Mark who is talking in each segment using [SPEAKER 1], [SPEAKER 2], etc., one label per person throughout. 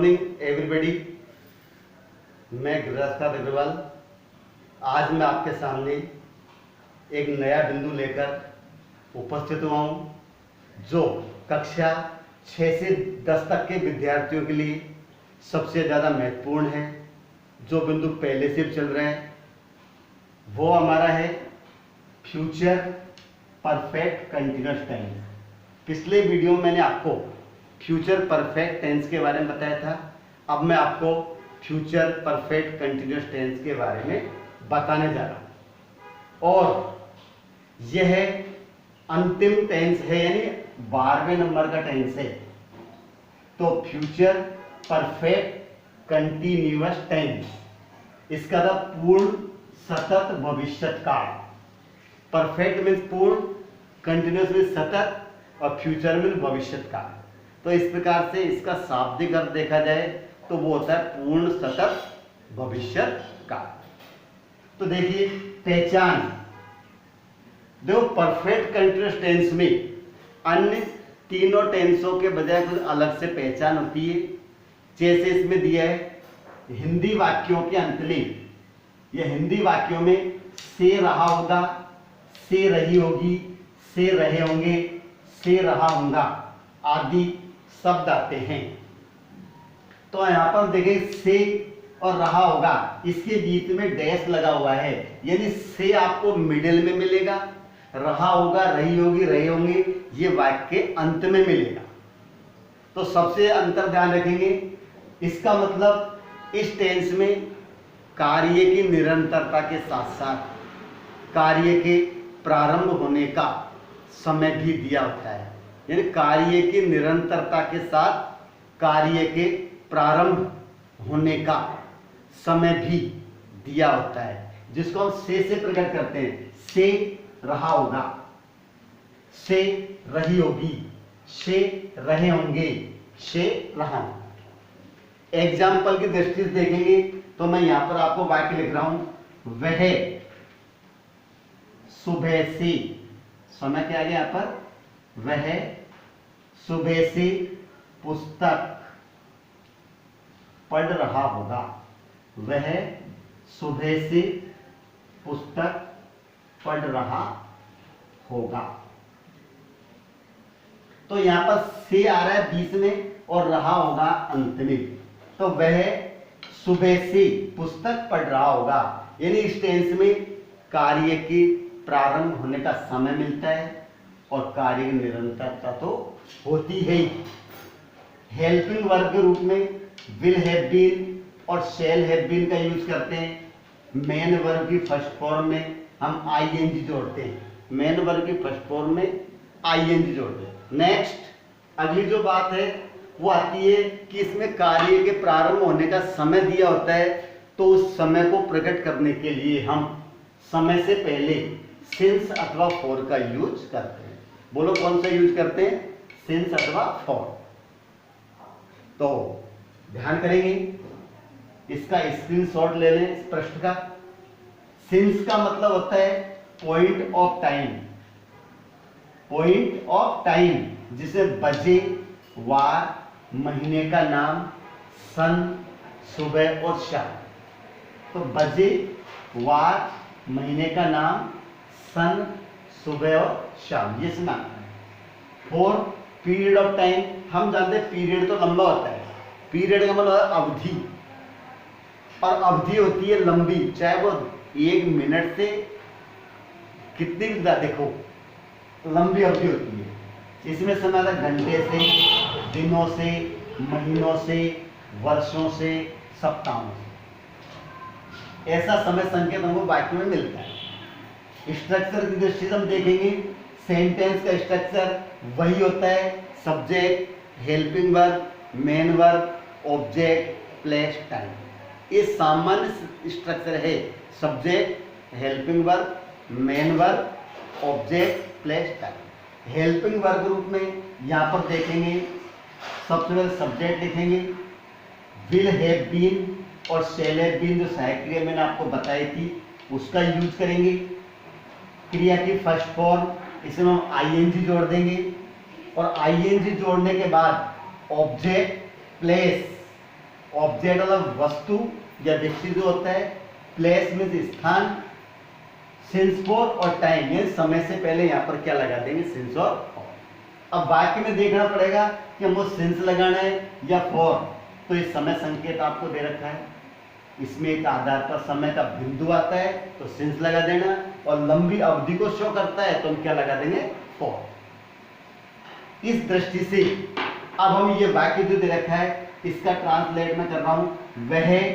[SPEAKER 1] Morning everybody. मैं गिरिराज अग्रवाल आज मैं आपके सामने एक नया बिंदु लेकर उपस्थित हुआ हूँ जो कक्षा 6 से 10 तक के विद्यार्थियों के लिए सबसे ज़्यादा महत्वपूर्ण है। जो बिंदु पहले से चल रहे हैं वो हमारा है फ्यूचर परफेक्ट कंटिन्यूअस टेंस। पिछले वीडियो में मैंने आपको फ्यूचर परफेक्ट टेंस के बारे में बताया था। अब मैं आपको फ्यूचर परफेक्ट कंटिन्यूअस टेंस के बारे में बताने जा रहा हूँ और यह अंतिम टेंस है, यानी 12वें नंबर का टेंस है। तो फ्यूचर परफेक्ट कंटिन्यूअस टेंस, इसका था पूर्ण सतत भविष्यकाल। परफेक्ट मीन्स पूर्ण, कंटिन्यूअस मीन्स सतत और फ्यूचर मीन्स भविष्यकाल। तो इस प्रकार से इसका शाब्दिक अर्थ देखा जाए तो वो होता है पूर्ण सतत भविष्यकाल। तो देखिए पहचान, देखो परफेक्ट कंटिन्यूअस टेंस में अन्य तीनों टेंसों के बजाय कुछ अलग से पहचान होती है। जैसे इसमें दिया है हिंदी वाक्यों के अंत में, यह हिंदी वाक्यों में से रहा होगा, से रही होगी, से रहे होंगे, से रहा होगा आदि शब्द आते हैं। तो यहाँ पर देखें से और रहा होगा, इसके बीच में डैश लगा हुआ है, यानी से आपको मिडिल में मिलेगा, रहा होगा, रही होगी, रहे होंगे ये वाक्य के अंत में मिलेगा। तो सबसे अंतर ध्यान रखेंगे, इसका मतलब इस टेंस में कार्य की निरंतरता के साथ साथ कार्य के प्रारंभ होने का समय भी दिया होता है। यानी कार्य की निरंतरता के साथ कार्य के प्रारंभ होने का समय भी दिया होता है, जिसको हम से प्रकट करते हैं। से रहा होगा, से रही होगी, से रहे होंगे, से रहा। एग्जाम्पल की दृष्टि से देखेंगे तो मैं यहां पर आपको वाक्य लिख रहा हूं, वह सुबह से, समय क्या आ गया यहां पर, वह सुबह से पुस्तक पढ़ रहा होगा, वह सुबह से पुस्तक पढ़ रहा होगा। तो यहां पर से आ रहा है बीच में और रहा होगा अंत में। तो वह सुबह से पुस्तक पढ़ रहा होगा, यानी इस टेंस में कार्य की प्रारंभ होने का समय मिलता है और कार्य की निरंतरता तो होती है। हेल्पिंग वर्ब के रूप में विल हैव बीन और शैल हैव बीन का यूज करते हैं। मेन वर्ब की फर्स्ट फॉर्म में हम आईएनजी जोड़ते हैं, मेन वर्ब की फर्स्ट फॉर्म में आईएनजी जोड़ते हैं। नेक्स्ट अगली जो बात है वो आती है कि इसमें कार्य के प्रारंभ होने का समय दिया होता है, तो उस समय को प्रकट करने के लिए हम समय से पहले सिंस अथवा फॉर का यूज करते हैं। बोलो कौन सा यूज करते हैं, सिंस अथवा फॉर। तो ध्यान करेंगे, इसका स्क्रीनशॉट ले लें इस पृष्ठ का। सिंस का मतलब होता है point of time, point of time जिसे बजे, वार, महीने का नाम, सन, सुबह और शाम। तो बजे, वार, महीने का नाम, सन, सुबह और शाम, ये सुना है। फॉर पीरियड ऑफ टाइम, हम जानते हैं पीरियड तो लंबा होता है, पीरियड का मतलब अवधि, और अवधि होती है लंबी, चाहे वो 1 मिनट से कितनी भी देखो लंबी अवधि होती है। इसमें समय आता है घंटे से, दिनों से, महीनों से, वर्षों से, सप्ताहों से। ऐसा समय संकेत हमको वाक्य में मिलता है। स्ट्रक्चर की दृष्टि से हम देखेंगे, सेंटेंस का स्ट्रक्चर वही होता है, subject, helping verb, main verb, object, place, time. ये सामान्य स्ट्रक्चर है, subject, helping verb, main verb, object, place, time. Helping verb रूप में यहां पर देखेंगे, सबसे पहले सब्जेक्ट लिखेंगे, विल हैव बीन और शैल हैव बीन जो सहायक क्रिया मैंने आपको बताई थी उसका यूज करेंगे। क्रिया की फर्स्ट फॉर्म, इसमें हम आईएनजी जोड़ देंगे और आईएनजी जोड़ने के बाद ऑब्जेक्ट, प्लेस ऑब्जेक्ट मतलब वस्तु या व्यक्ति जो होता है, प्लेस मीन्स स्थान, सिंस फॉर और टाइम मीन्स समय से पहले यहाँ पर क्या लगा देंगे, सिंस और फॉर। अब वाक्य में देखना पड़ेगा कि हमको सिंस लगाना है या फॉर। तो ये समय संकेत आपको दे रखा है, इसमें एक आधार पर समय का बिंदु आता है तो सिंस लगा देना, और लंबी अवधि को शो करता है तो हम क्या लगा देंगे, फॉर। इस दृष्टि से अब हम ये वाक्य जो दे रखा है इसका ट्रांसलेट मैं कर रहा हूं, वह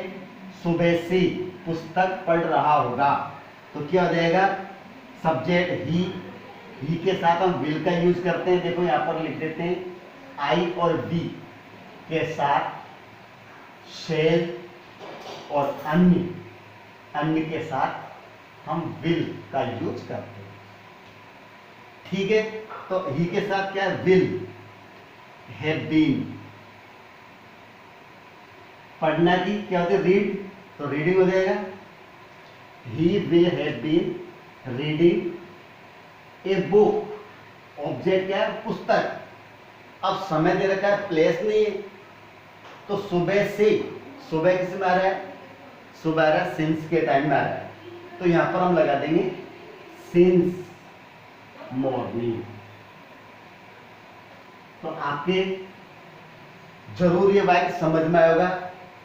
[SPEAKER 1] सुबह से पुस्तक पढ़ रहा होगा। तो क्या हो जाएगा, सब्जेक्ट ही के साथ हम विल का यूज करते हैं। देखो यहां पर लिख देते हैं, आई और वी के साथ शेल और अन्य के साथ हम विल का यूज करते हैं। ठीक है, तो ही के साथ क्या है, विल हैव बीन। पढ़ना की क्या होती है, रीड, तो रीडिंग हो जाएगा, he will have been reading a book. Object क्या है, पुस्तक। अब समय दे रखा है, प्लेस नहीं है, तो सुबह से, सुबह किस में आ रहा है, सुबह आ रहा है, सिंस के टाइम में आ रहा है, तो यहां पर हम लगा देंगे सिंस मॉर्निंग। तो आपके जरूर ये वाक्य समझ में आएगा,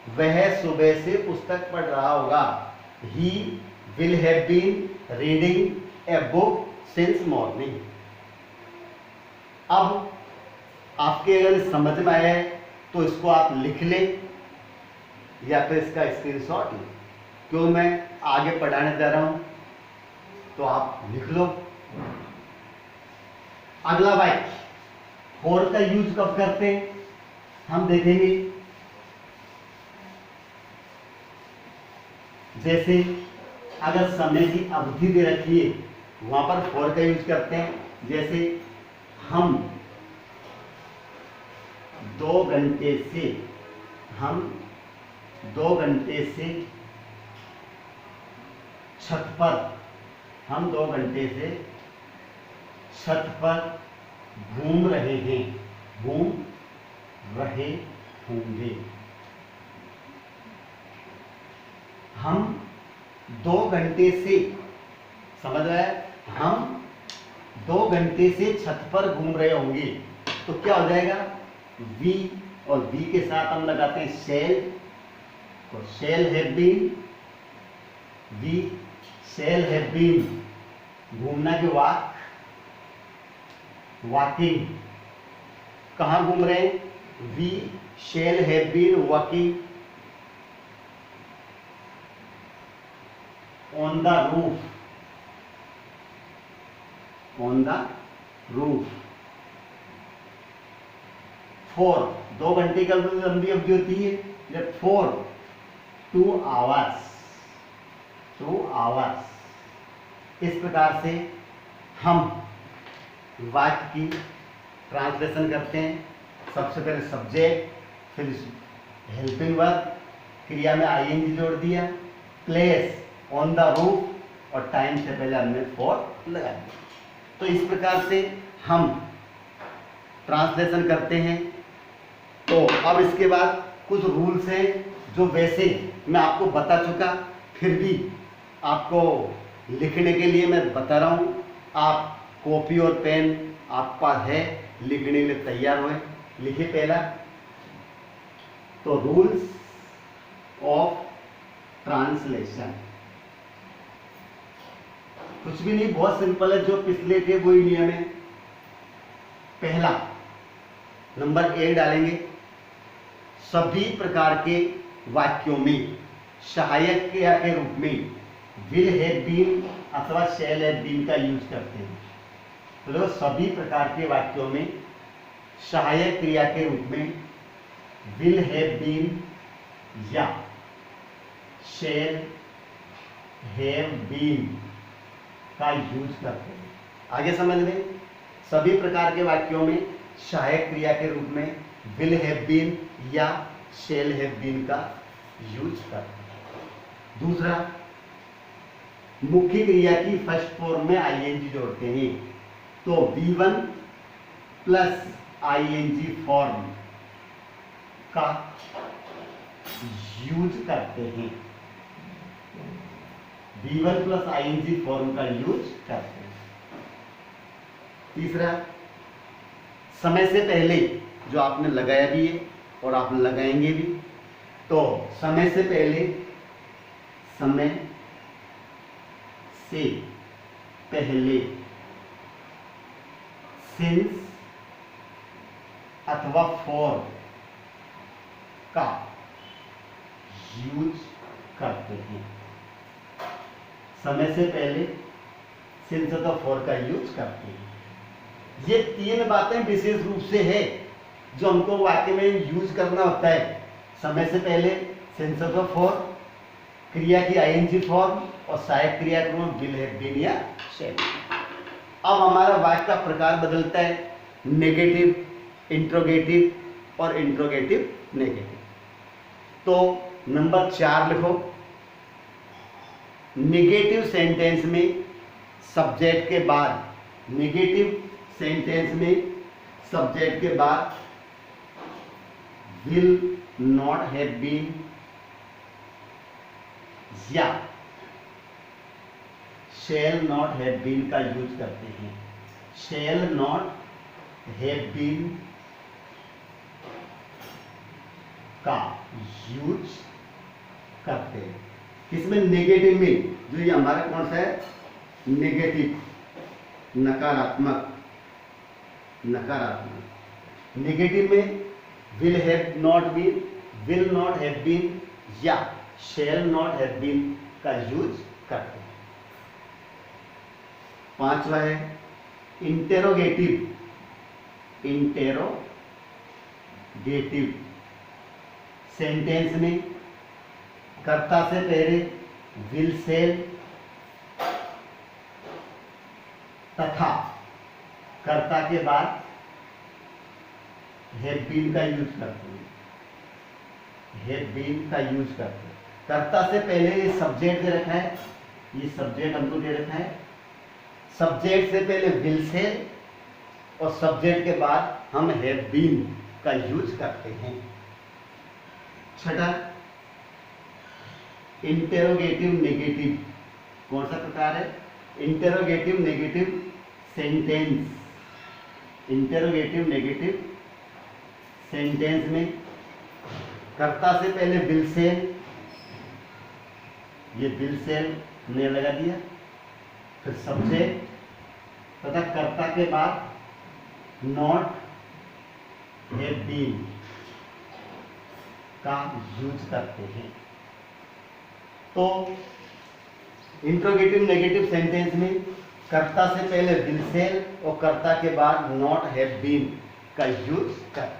[SPEAKER 1] वह सुबह से पुस्तक पढ़ रहा होगा, he will have been reading a book since morning. अब आपके अगर समझ में आया है तो इसको आप लिख लें या फिर इसका स्क्रीनशॉट लें, क्यों मैं आगे पढ़ाने जा रहा हूं तो आप लिख लो। अगला वाक्य, फॉर का यूज कब करते हैं हम देखेंगे। जैसे अगर समय की अवधि दे रखी है वहां पर फॉर का यूज करते हैं। जैसे हम 2 घंटे से, हम 2 घंटे से छत पर, हम 2 घंटे से छत पर घूम रहे हैं, घूम रहे होंगे। हम 2 घंटे से, समझ रहा है, हम 2 घंटे से छत पर घूम रहे होंगे, तो क्या हो जाएगा, वी, और वी के साथ हम लगाते हैं शेल, तो shall have been, we shall have been, घूमना के वॉक, वॉकिंग, कहां घूम रहे हैं, we shall have been walking on the roof, on the roof. For 2 घंटे का लंबी अवधि होती है, जब फॉर 2 आवर्स, 2 आवर्स। इस प्रकार से हम वाक्य की ट्रांसलेशन करते हैं। सबसे पहले सब्जेक्ट, फिर हेल्पिंग वर्ब, क्रिया में आईएनजी जोड़ दिया, प्लेस ऑन द रूफ, और टाइम से पहले हमने फॉर लगा दिया। तो इस प्रकार से हम ट्रांसलेशन करते हैं। तो अब इसके बाद कुछ रूल्स हैं जो वैसे मैं आपको बता चुका, फिर भी आपको लिखने के लिए मैं बता रहा हूं। आप कॉपी और पेन आपके पास है, लिखने के लिए तैयार हुए, लिखिए। पहला तो रूल्स ऑफ ट्रांसलेशन, कुछ भी नहीं, बहुत सिंपल है, जो पिछले थे वही नियम है। पहला नंबर 1 डालेंगे, सभी प्रकार के वाक्यों में सहायक क्रिया के रूप में विल हैव बीन अथवा शैल हैव बीन का यूज करते हैं। तो सभी प्रकार के वाक्यों में सहायक क्रिया के रूप में विल हैव बीन या शैल हैव बीन का यूज करते हैं। आगे समझ लें, सभी प्रकार के वाक्यों में सहायक क्रिया के रूप में विल हैव बीन या शैल हैव बीन का यूज करते हैं। दूसरा, मुख्य क्रिया की फर्स्ट फॉर्म में आईएनजी जोड़ते हैं, तो V1 प्लस आईएनजी फॉर्म का यूज करते हैं, V1 प्लस आईएनजी फॉर्म का यूज करते हैं। तीसरा, समय से पहले, जो आपने लगाया भी है और आप लगाएंगे भी, तो समय से पहले, समय से पहले, सिंस अथवा फॉर का यूज करते हैं। समय से पहले, सिंस अथवा फॉर का यूज करते हैं। ये तीन बातें विशेष रूप से है जो हमको वाक्य में यूज करना होता है। समय से पहले, सिंस अथवा फॉर, क्रिया की आईएनजी फॉर्म और सहायक क्रिया क्रम विल हैव बीन या शैल। अब हमारा वाक्य का प्रकार बदलता है, नेगेटिव, इंट्रोगेटिव और इंट्रोगेटिव नेगेटिव। तो नंबर 4 लिखो। नेगेटिव सेंटेंस में सब्जेक्ट के बाद, नेगेटिव सेंटेंस में सब्जेक्ट के बाद विल नॉट हैव बीन या शैल नॉट हैव बीन का यूज करते हैं। शैल नॉट हैव बीन का यूज करते हैं। किसमें? नेगेटिव में। जो ये हमारा कौन सा है? नेगेटिव, नकारात्मक, नकारात्मक। नेगेटिव में will have not been, will not have been या शैल नॉट हैव बीन का यूज करते हैं। 5वां है इंटेरोगेटिव, इंटेरोगेटिव सेंटेंस में कर्ता से पहले विल शैल तथा कर्ता के बाद हैव बीन का यूज करते हैं, हैव बीन का यूज करते हैं। कर्ता से पहले ये सब्जेक्ट दे रखा है, ये सब्जेक्ट हमको दे रखा है। सब्जेक्ट से पहले विल शैल और सब्जेक्ट के बाद हम हैव बीन का यूज करते हैं। 6, इंटेरोगेटिव नेगेटिव। कौन सा प्रकार है? Interrogative negative sentence. Interrogative negative sentence में कर्ता से पहले विल शैल, ये विल शैल ने लगा दिया, फिर सब्जेक्ट तथा कर्ता के बाद नॉट हैव बीन का यूज करते हैं। तो इंट्रोगेटिव नेगेटिव सेंटेंस में कर्ता से पहले विल शैल और कर्ता के बाद नॉट हैव बीन का यूज करते हैं।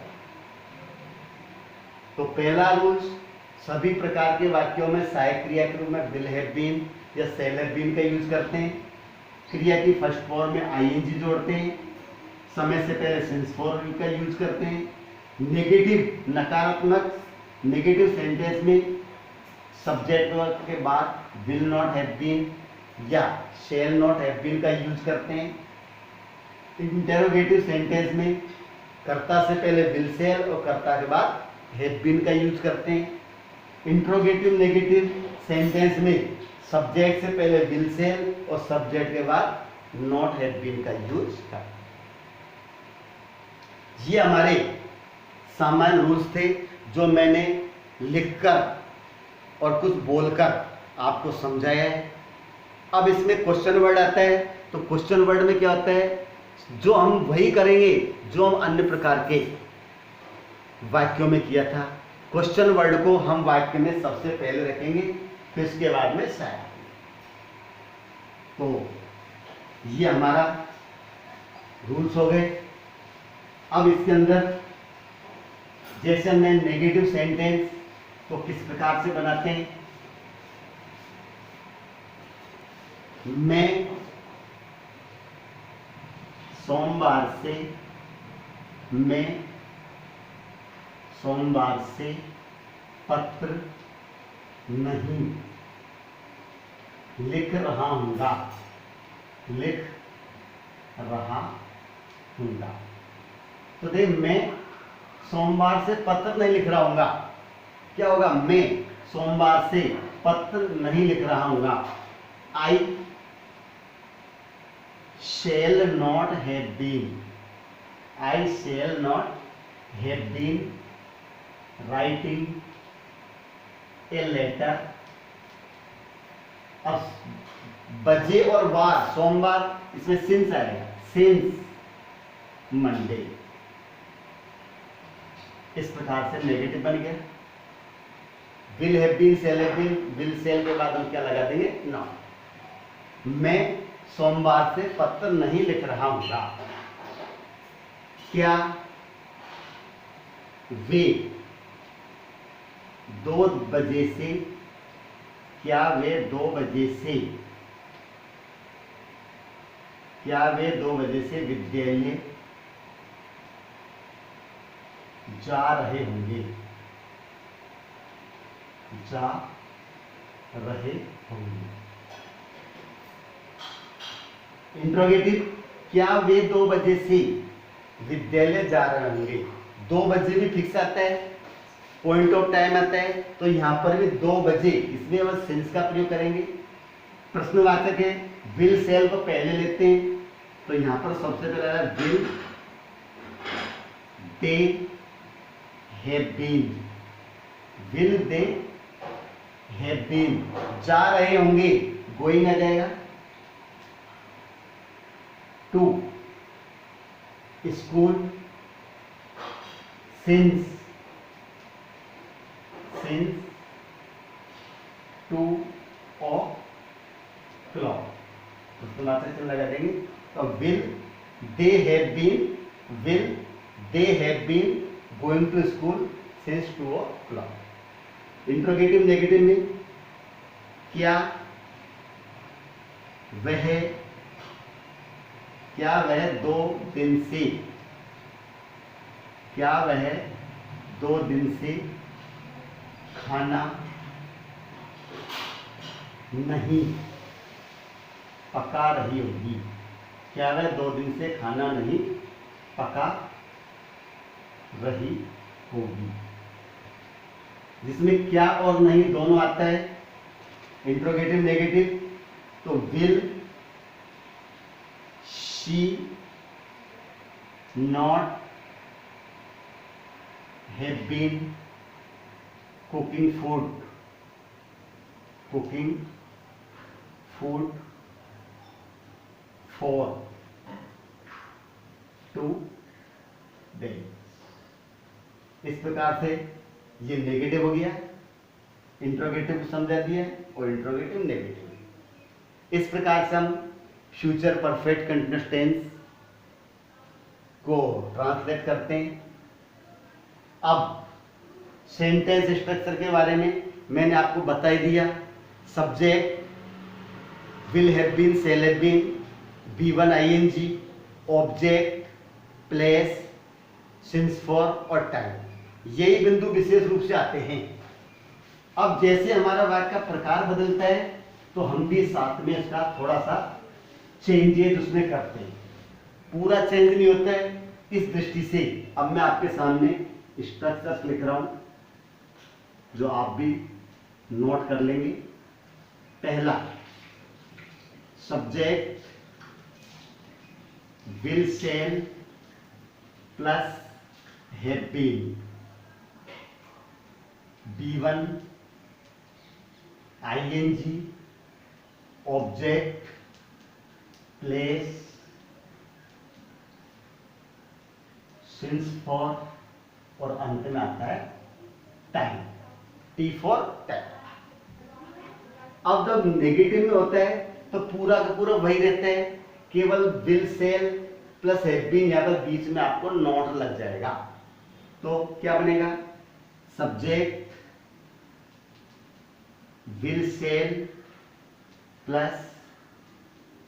[SPEAKER 1] तो पहला रूल, सभी प्रकार के वाक्यों में सहायक क्रिया के रूप में विल हैव बीन या शैल हैव बीन का यूज करते हैं। क्रिया की फर्स्ट फॉर्म में आईएनजी जोड़ते हैं। समय से पहले सिंस फॉर्म का यूज करते हैं। नेगेटिव, नकारात्मक नेगेटिव सेंटेंस में सब्जेक्ट के बाद विल नॉट हैव बीन या शैल नॉट हैव बीन का यूज करते हैं। इंटेरोगेटिव सेंटेंस में कर्ता से पहले विल शैल और कर्ता के बाद हैव बीन का यूज करते हैं। इंट्रोगेटिव नेगेटिव सेंटेंस में सब्जेक्ट से पहले विल शैल और सब्जेक्ट के बाद नॉट हैव बीन का यूज करते हैं। ये हमारे सामान्य रूल्स थे जो मैंने लिखकर और कुछ बोलकर आपको समझाया है। अब इसमें क्वेश्चन वर्ड आता है, तो क्वेश्चन वर्ड में क्या होता है? जो हम वही करेंगे जो हम अन्य प्रकार के वाक्यों में किया था। क्वेश्चन वर्ड को हम वाक्य में सबसे पहले रखेंगे, फिर इसके बाद में सहायक। तो ये हमारा रूल्स हो गए। अब इसके अंदर जैसे हमने नेगेटिव सेंटेंस को किस प्रकार से बनाते हैं, मैं सोमवार से पत्र नहीं लिख रहा हूँगा, तो देख, मैं सोमवार से पत्र नहीं लिख रहा हूँगा, क्या होगा, मैं सोमवार से पत्र नहीं लिख रहा हूँगा। आई shall not have been, I shall not have been writing a letter। अब बजे और वार, सोमवार, इसमें सिंस आएगा, सिंस मंडे। इस प्रकार से नेगेटिव बन गया। Will have been, shall have been, will shall के बाद हम क्या लगा देंगे, नॉट। मैं सोमवार से पत्र नहीं लिख रहा हूँगा। क्या वे 2 बजे से, क्या वे 2 बजे से, क्या वे 2 बजे से विद्यालय जा रहे होंगे, जा रहे होंगे। इंट्रोगेटिव, क्या वे 2 बजे से विद्यालय जा रहे होंगे। 2 बजे भी फिक्स आता है, पॉइंट ऑफ टाइम आता है, तो यहां पर भी 2 बजे, इसमें हम सिंस का प्रयोग करेंगे। प्रश्नवाचक है, विल शैल को पहले लेते हैं, तो यहां पर सबसे पहले will they have been, will they have been, जा रहे होंगे, गोइंग आ जाएगा। टू स्कूल, सिंस 2 o'clock, उसको मात्रा से लगा देंगे। तो will they have been going to school since 2 o'clock। Interrogative negative में, क्या वह 2 दिन से, क्या वह 2 दिन से खाना नहीं पका रही होगी, क्या वह 2 दिन से खाना नहीं पका रही होगी। जिसमें क्या और नहीं दोनों आता है, इंट्रोगेटिव नेगेटिव। तो will she not have been cooking food for 2 days। इस प्रकार से ये नेगेटिव हो गया, इंट्रोगेटिव को समझा दिया और इंट्रोगेटिव नेगेटिव। इस प्रकार से हम फ्यूचर परफेक्ट कंटीन्यूअस टेंस को ट्रांसलेट करते हैं। अब सेंटेंस स्ट्रक्चर के बारे में मैंने आपको बता ही दिया। Subject will have been, shall have been, B1 ING, object, place, since for और टाइम, यही बिंदु विशेष रूप से आते हैं। अब जैसे हमारा वाक्य का प्रकार बदलता है तो हम भी साथ में इसका थोड़ा सा चेंजेज उसमें करते हैं। पूरा चेंज नहीं होता है, इस दृष्टि से अब मैं आपके सामने स्ट्रक्चर्स लिख रहा हूं जो आप भी नोट कर लेंगे। पहला, subject will shall plus have been, B1 ING, object, place, since for और अंत में आता है टाइम, T फॉर टाइम। अब जब नेगेटिव में होता है तो पूरा का पूरा वही रहता है, केवल will shall plus have been यहाँ पर बीच में आपको नॉट लग जाएगा। तो क्या बनेगा, subject will shall plus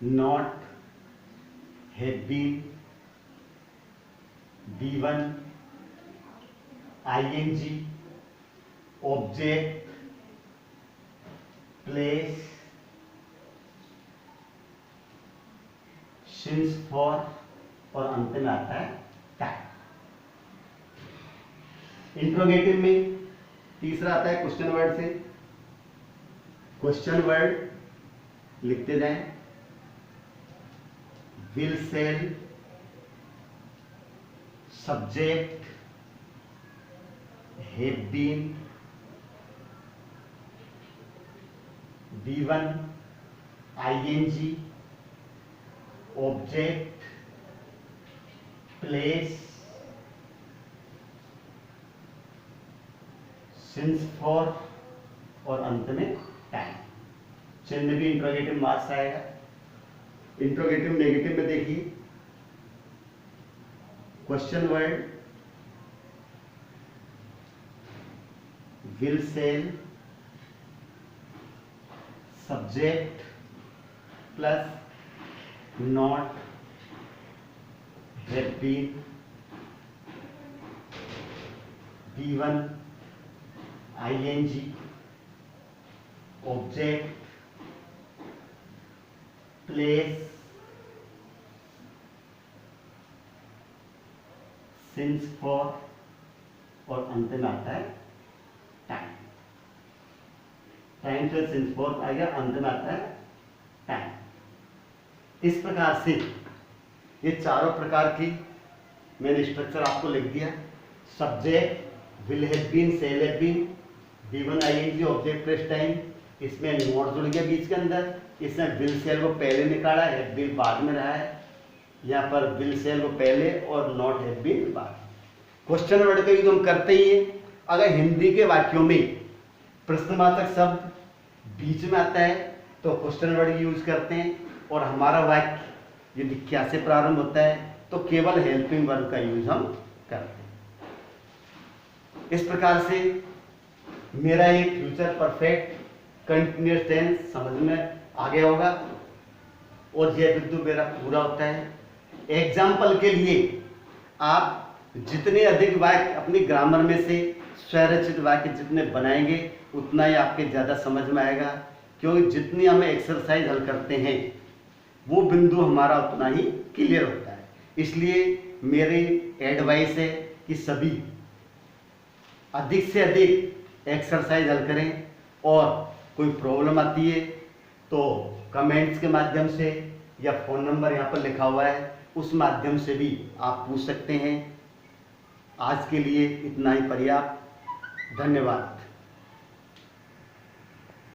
[SPEAKER 1] not have been, B1 ING, object, place, since for और अंत में आता है टाइम। इंट्रोगेटिव में तीसरा आता है क्वेश्चन वर्ड से। क्वेश्चन वर्ड लिखते जाएं। Will shall, subject, have been, B1 ING, object, place, since for और अंत में टाइम। चिन्ह भी इंट्रोगेटिव मार्क्स आएगा। इंट्रोगेटिव नेगेटिव में देखिए, question word will shall, subject plus not, have been, B1 ING, object, place, since for और अंत में आता है टाइम। टाइम से सिंस फॉर आएगा, अंत में आता है टाइम। इस प्रकार से ये चारों प्रकार की मैंने स्ट्रक्चर आपको लिख दिया। Subject, will have been, shall have been, B1 ING, object place time. इसमें नॉट जुड़ गया बीच के अंदर। इसमें विल सेल को पहले निकाला है, बिल बाद में रहा है। यहाँ पर विल सेल को पहले और नॉट हैव बीन बाद। क्वेश्चन वर्ड का यूज हम करते ही है। अगर हिंदी के वाक्यों में प्रश्नवाचक शब्द बीच में आता है तो क्वेश्चन वर्ड यूज करते हैं, और हमारा वाक्य यदि क्या से प्रारंभ होता है तो केवल हेल्पिंग वर्ब का यूज हम करते हैं। इस प्रकार से मेरा एक फ्यूचर परफेक्ट कंटिन्यूअस टेंस समझ में आ गया होगा, और यह बिंदु मेरा पूरा होता है। एग्जाम्पल के लिए आप जितने अधिक वाक्य अपनी ग्रामर में से स्वरचित वाक्य जितने बनाएंगे उतना ही आपके ज़्यादा समझ में आएगा, क्योंकि जितनी हम एक्सरसाइज हल करते हैं वो बिंदु हमारा उतना ही क्लियर होता है। इसलिए मेरी एडवाइस है कि सभी अधिक से अधिक एक्सरसाइज हल करें, और कोई प्रॉब्लम आती है तो कमेंट्स के माध्यम से या फ़ोन नंबर यहाँ पर लिखा हुआ है उस माध्यम से भी आप पूछ सकते हैं। आज के लिए इतना ही पर्याप्त। धन्यवाद।